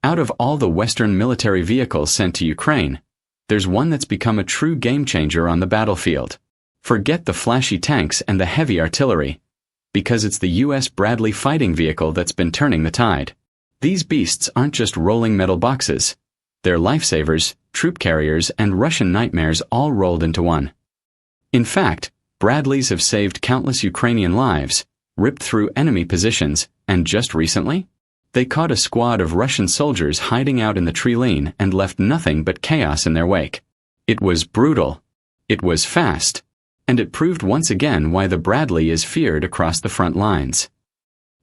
Out of all the Western military vehicles sent to Ukraine, there's one that's become a true game-changer on the battlefield. Forget the flashy tanks and the heavy artillery, because it's the U.S. Bradley fighting vehicle that's been turning the tide. These beasts aren't just rolling metal boxes. They're lifesavers, troop carriers, and Russian nightmares all rolled into one. In fact, Bradleys have saved countless Ukrainian lives, ripped through enemy positions, and just recently, they caught a squad of Russian soldiers hiding out in the tree lane and left nothing but chaos in their wake. It was brutal. It was fast. And it proved once again why the Bradley is feared across the front lines.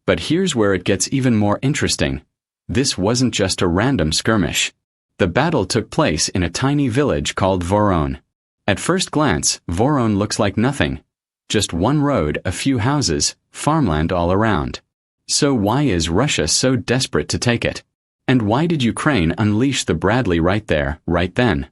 But here's where it gets even more interesting. This wasn't just a random skirmish. The battle took place in a tiny village called Vorone. At first glance, Vorone looks like nothing. Just one road, a few houses, farmland all around. So why is Russia so desperate to take it? And why did Ukraine unleash the Bradley right there, right then?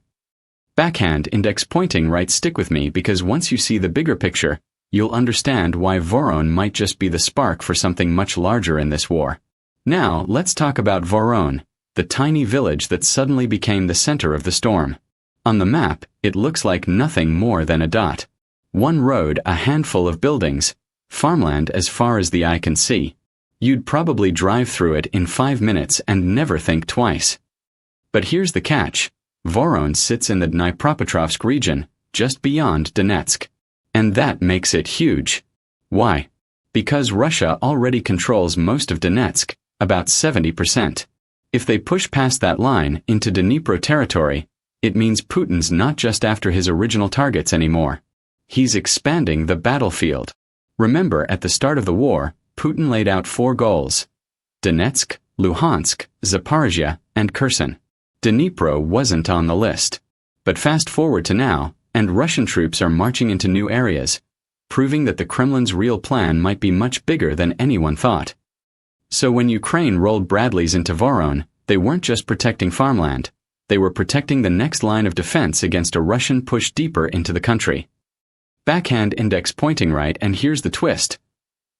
Backhand index pointing right, stick with me, because once you see the bigger picture, you'll understand why Vorone might just be the spark for something much larger in this war. Now, let's talk about Vorone, the tiny village that suddenly became the center of the storm. On the map, it looks like nothing more than a dot. One road, a handful of buildings, farmland as far as the eye can see. You'd probably drive through it in 5 minutes and never think twice. But here's the catch. Vorone sits in the Dnipropetrovsk region, just beyond Donetsk. And that makes it huge. Why? Because Russia already controls most of Donetsk, about 70%. If they push past that line into Dnipro territory, it means Putin's not just after his original targets anymore. He's expanding the battlefield. Remember, at the start of the war, Putin laid out 4 goals: Donetsk, Luhansk, Zaporizhia, and Kherson. Dnipro wasn't on the list. But fast forward to now, and Russian troops are marching into new areas, proving that the Kremlin's real plan might be much bigger than anyone thought. So when Ukraine rolled Bradleys into Vorone, they weren't just protecting farmland, they were protecting the next line of defense against a Russian push deeper into the country. Backhand index pointing right, and here's the twist.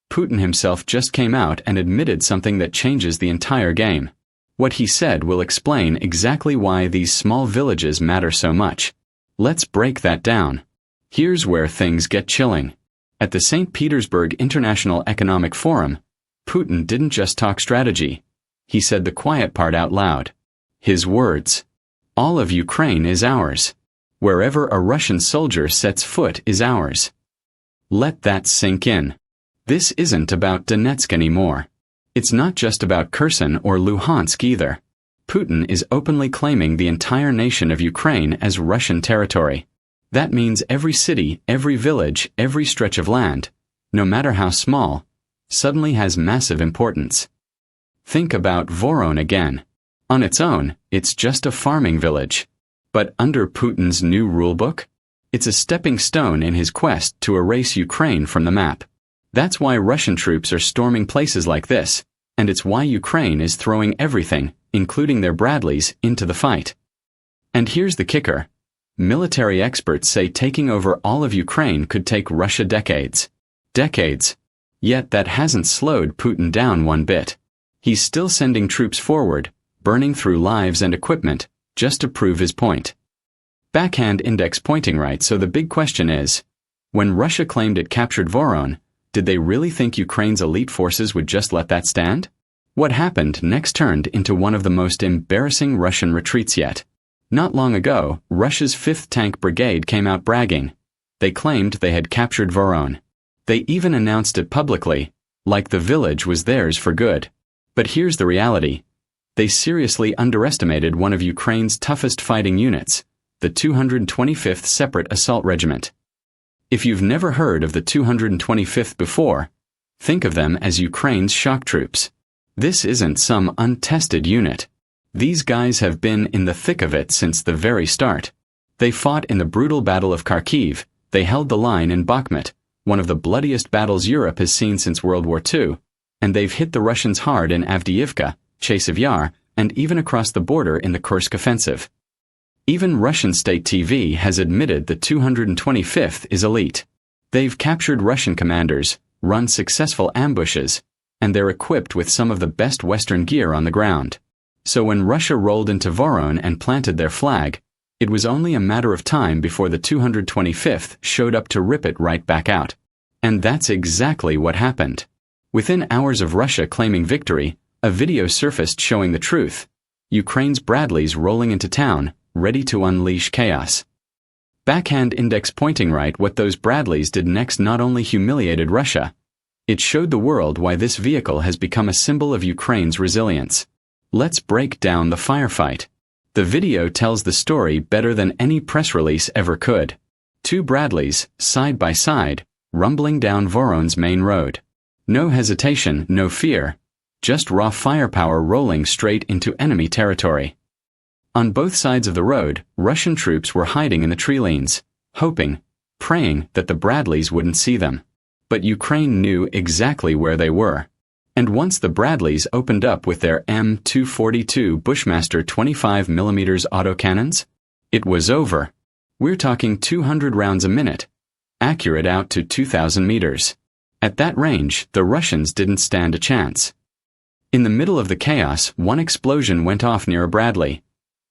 Putin himself just came out and admitted something that changes the entire game. What he said will explain exactly why these small villages matter so much. Let's break that down. Here's where things get chilling. At the St. Petersburg International Economic Forum, Putin didn't just talk strategy. He said the quiet part out loud. His words: "All of Ukraine is ours. Wherever a Russian soldier sets foot is ours." Let that sink in. This isn't about Donetsk anymore. It's not just about Kherson or Luhansk either. Putin is openly claiming the entire nation of Ukraine as Russian territory. That means every city, every village, every stretch of land, no matter how small, suddenly has massive importance. Think about Vorone again. On its own, it's just a farming village. But under Putin's new rulebook, it's a stepping stone in his quest to erase Ukraine from the map. That's why Russian troops are storming places like this, and it's why Ukraine is throwing everything, including their Bradleys, into the fight. And here's the kicker. Military experts say taking over all of Ukraine could take Russia decades. Decades. Yet that hasn't slowed Putin down one bit. He's still sending troops forward, burning through lives and equipment, just to prove his point. Backhand index pointing right, so the big question is, when Russia claimed it captured Vorone, did they really think Ukraine's elite forces would just let that stand? What happened next turned into one of the most embarrassing Russian retreats yet. Not long ago, Russia's 5th Tank Brigade came out bragging. They claimed they had captured Vorone. They even announced it publicly, like the village was theirs for good. But here's the reality. They seriously underestimated one of Ukraine's toughest fighting units, the 225th Separate Assault Regiment. If you've never heard of the 225th before, think of them as Ukraine's shock troops. This isn't some untested unit. These guys have been in the thick of it since the very start. They fought in the brutal Battle of Kharkiv, they held the line in Bakhmut, one of the bloodiest battles Europe has seen since World War II, and they've hit the Russians hard in Avdiivka, Chasiv Yar, and even across the border in the Kursk offensive. Even Russian state TV has admitted the 225th is elite. They've captured Russian commanders, run successful ambushes, and they're equipped with some of the best Western gear on the ground. So when Russia rolled into Vorone and planted their flag, it was only a matter of time before the 225th showed up to rip it right back out. And that's exactly what happened. Within hours of Russia claiming victory, a video surfaced showing the truth. Ukraine's Bradleys rolling into town, ready to unleash chaos. Backhand index pointing right, what those Bradleys did next not only humiliated Russia, it showed the world why this vehicle has become a symbol of Ukraine's resilience. Let's break down the firefight. The video tells the story better than any press release ever could. Two Bradleys, side by side, rumbling down Vorone's main road. No hesitation, no fear, just raw firepower rolling straight into enemy territory. On both sides of the road, Russian troops were hiding in the tree lanes, hoping, praying that the Bradleys wouldn't see them. But Ukraine knew exactly where they were. And once the Bradleys opened up with their M242 Bushmaster 25mm autocannons, it was over. We're talking 200 rounds a minute, accurate out to 2,000 meters. At that range, the Russians didn't stand a chance. In the middle of the chaos, one explosion went off near a Bradley.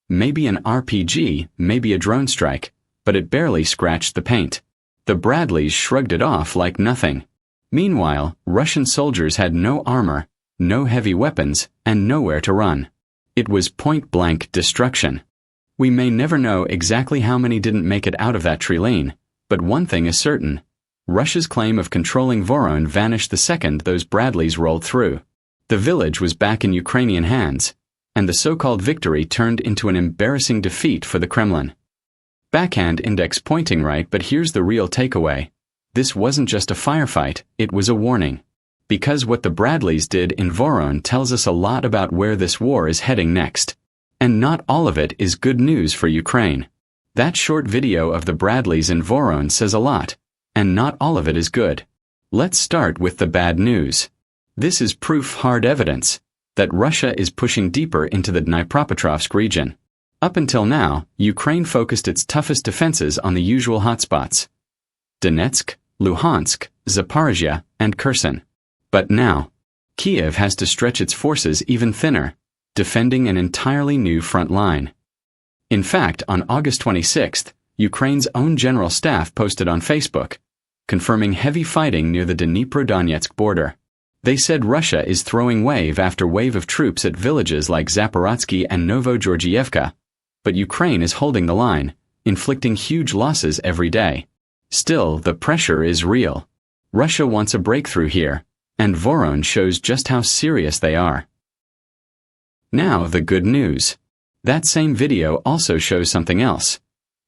Maybe an RPG, maybe a drone strike, but it barely scratched the paint. The Bradleys shrugged it off like nothing. Meanwhile, Russian soldiers had no armor, no heavy weapons, and nowhere to run. It was point-blank destruction. We may never know exactly how many didn't make it out of that tree lane, but one thing is certain. Russia's claim of controlling Vorone vanished the second those Bradleys rolled through. The village was back in Ukrainian hands, and the so-called victory turned into an embarrassing defeat for the Kremlin. Backhand index pointing right, but here's the real takeaway. This wasn't just a firefight, it was a warning. Because what the Bradleys did in Vorone tells us a lot about where this war is heading next. And not all of it is good news for Ukraine. That short video of the Bradleys in Vorone says a lot, and not all of it is good. Let's start with the bad news. This is proof, hard evidence, that Russia is pushing deeper into the Dnipropetrovsk region. Up until now, Ukraine focused its toughest defenses on the usual hotspots: Donetsk, Luhansk, Zaporizhia, and Kherson. But now, Kiev has to stretch its forces even thinner, defending an entirely new front line. In fact, on August 26th, Ukraine's own general staff posted on Facebook, confirming heavy fighting near the Dnipropetrovsk border. They said Russia is throwing wave after wave of troops at villages like Zaporozhye and Novogeorgievka, but Ukraine is holding the line, inflicting huge losses every day. Still, the pressure is real. Russia wants a breakthrough here, and Vorone shows just how serious they are. Now the good news. That same video also shows something else.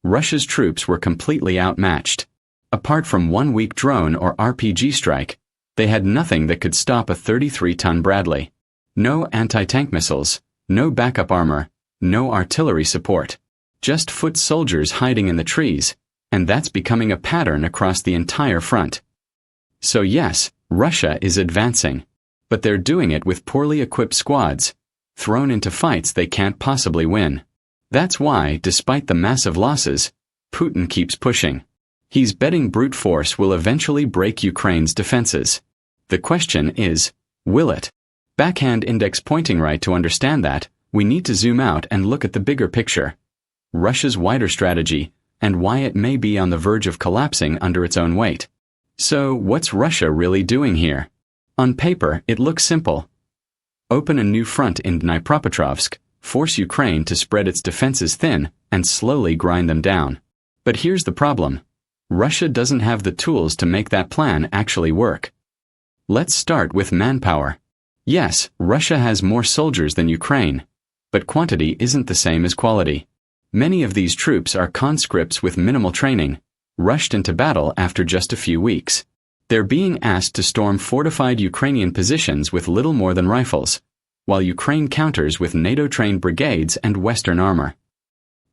Russia's troops were completely outmatched. Apart from one weak drone or RPG strike, they had nothing that could stop a 33-ton Bradley. No anti-tank missiles, no backup armor, no artillery support. Just foot soldiers hiding in the trees, and that's becoming a pattern across the entire front. So yes, Russia is advancing, but they're doing it with poorly equipped squads, thrown into fights they can't possibly win. That's why, despite the massive losses, Putin keeps pushing. He's betting brute force will eventually break Ukraine's defenses. The question is, will it? Backhand index pointing right. To understand that, we need to zoom out and look at the bigger picture. Russia's wider strategy, and why it may be on the verge of collapsing under its own weight. So, what's Russia really doing here? On paper, it looks simple. Open a new front in Dnipropetrovsk, force Ukraine to spread its defenses thin, and slowly grind them down. But here's the problem. Russia doesn't have the tools to make that plan actually work. Let's start with manpower. Yes, Russia has more soldiers than Ukraine, but quantity isn't the same as quality. Many of these troops are conscripts with minimal training, rushed into battle after just a few weeks. They're being asked to storm fortified Ukrainian positions with little more than rifles, while Ukraine counters with NATO-trained brigades and Western armor.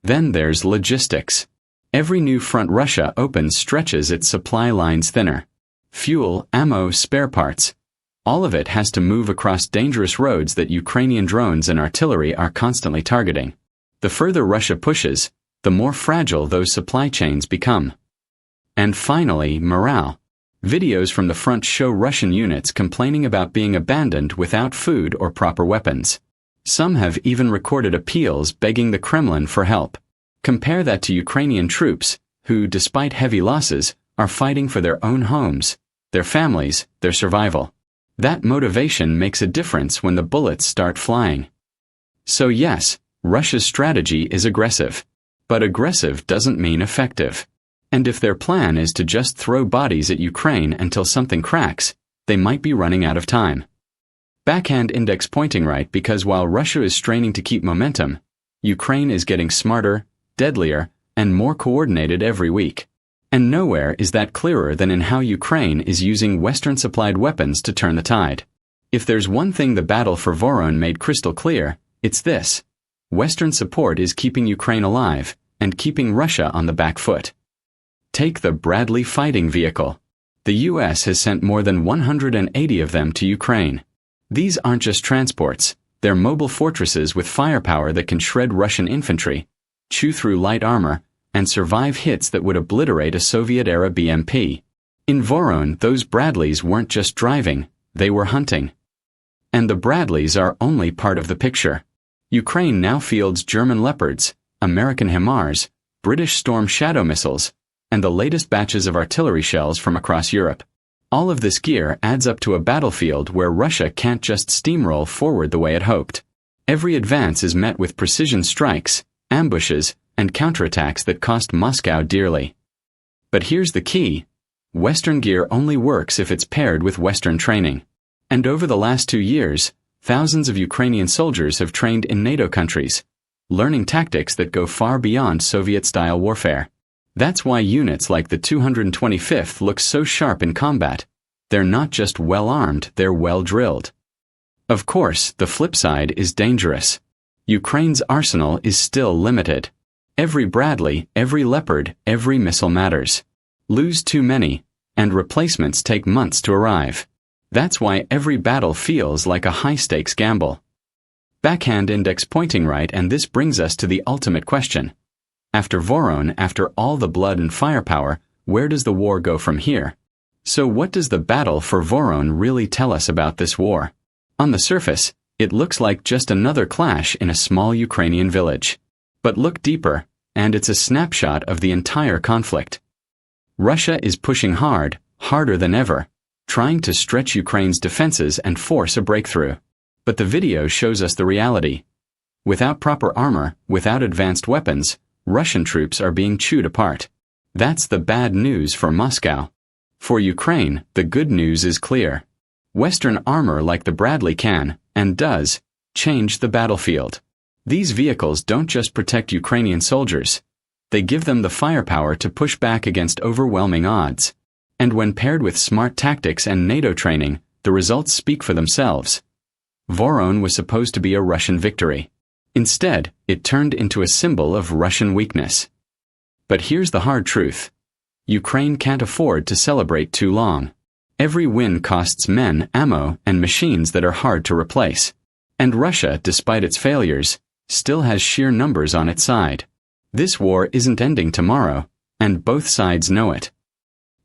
Then there's logistics. Every new front Russia opens stretches its supply lines thinner. Fuel, ammo, spare parts. All of it has to move across dangerous roads that Ukrainian drones and artillery are constantly targeting. The further Russia pushes, the more fragile those supply chains become. And finally, morale. Videos from the front show Russian units complaining about being abandoned without food or proper weapons. Some have even recorded appeals begging the Kremlin for help. Compare that to Ukrainian troops, who, despite heavy losses, are fighting for their own homes, their families, their survival. That motivation makes a difference when the bullets start flying. So yes, Russia's strategy is aggressive. But aggressive doesn't mean effective. And if their plan is to just throw bodies at Ukraine until something cracks, they might be running out of time. Backhand index pointing right, because while Russia is straining to keep momentum, Ukraine is getting smarter, deadlier, and more coordinated every week. And nowhere is that clearer than in how Ukraine is using Western-supplied weapons to turn the tide. If there's one thing the battle for Vorone made crystal clear, it's this: Western support is keeping Ukraine alive and keeping Russia on the back foot. Take the Bradley fighting vehicle. The U.S. has sent more than 180 of them to Ukraine. These aren't just transports, they're mobile fortresses with firepower that can shred Russian infantry, chew through light armor, and survive hits that would obliterate a Soviet-era BMP. In Vorone, those Bradleys weren't just driving, they were hunting. And the Bradleys are only part of the picture. Ukraine now fields German Leopards, American HIMARS, British Storm Shadow missiles, and the latest batches of artillery shells from across Europe. All of this gear adds up to a battlefield where Russia can't just steamroll forward the way it hoped. Every advance is met with precision strikes, ambushes, and counterattacks that cost Moscow dearly. But here's the key: Western gear only works if it's paired with Western training. And over the last 2 years, thousands of Ukrainian soldiers have trained in NATO countries, learning tactics that go far beyond Soviet-style warfare. That's why units like the 225th look so sharp in combat. They're not just well-armed, they're well-drilled. Of course, the flip side is dangerous. Ukraine's arsenal is still limited. Every Bradley, every Leopard, every missile matters. Lose too many, and replacements take months to arrive. That's why every battle feels like a high-stakes gamble. Backhand index pointing right, and this brings us to the ultimate question. After Vorone, after all the blood and firepower, where does the war go from here? So what does the battle for Vorone really tell us about this war? On the surface, it looks like just another clash in a small Ukrainian village. But look deeper, and it's a snapshot of the entire conflict. Russia is pushing hard, harder than ever, trying to stretch Ukraine's defenses and force a breakthrough. But the video shows us the reality. Without proper armor, without advanced weapons, Russian troops are being chewed apart. That's the bad news for Moscow. For Ukraine, the good news is clear. Western armor like the Bradley can, and does, change the battlefield. These vehicles don't just protect Ukrainian soldiers. They give them the firepower to push back against overwhelming odds. And when paired with smart tactics and NATO training, the results speak for themselves. Vorone was supposed to be a Russian victory. Instead, it turned into a symbol of Russian weakness. But here's the hard truth. Ukraine can't afford to celebrate too long. Every win costs men, ammo, and machines that are hard to replace. And Russia, despite its failures, still has sheer numbers on its side. This war isn't ending tomorrow, and both sides know it.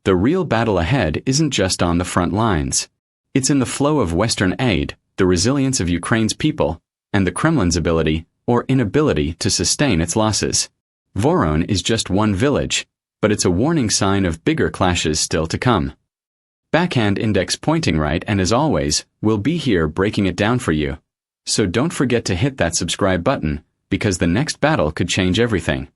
The real battle ahead isn't just on the front lines. It's in the flow of Western aid, the resilience of Ukraine's people, and the Kremlin's ability, or inability, to sustain its losses. Vorone is just one village, but it's a warning sign of bigger clashes still to come. Backhand index pointing right, and as always, we'll be here breaking it down for you. So don't forget to hit that subscribe button, because the next battle could change everything.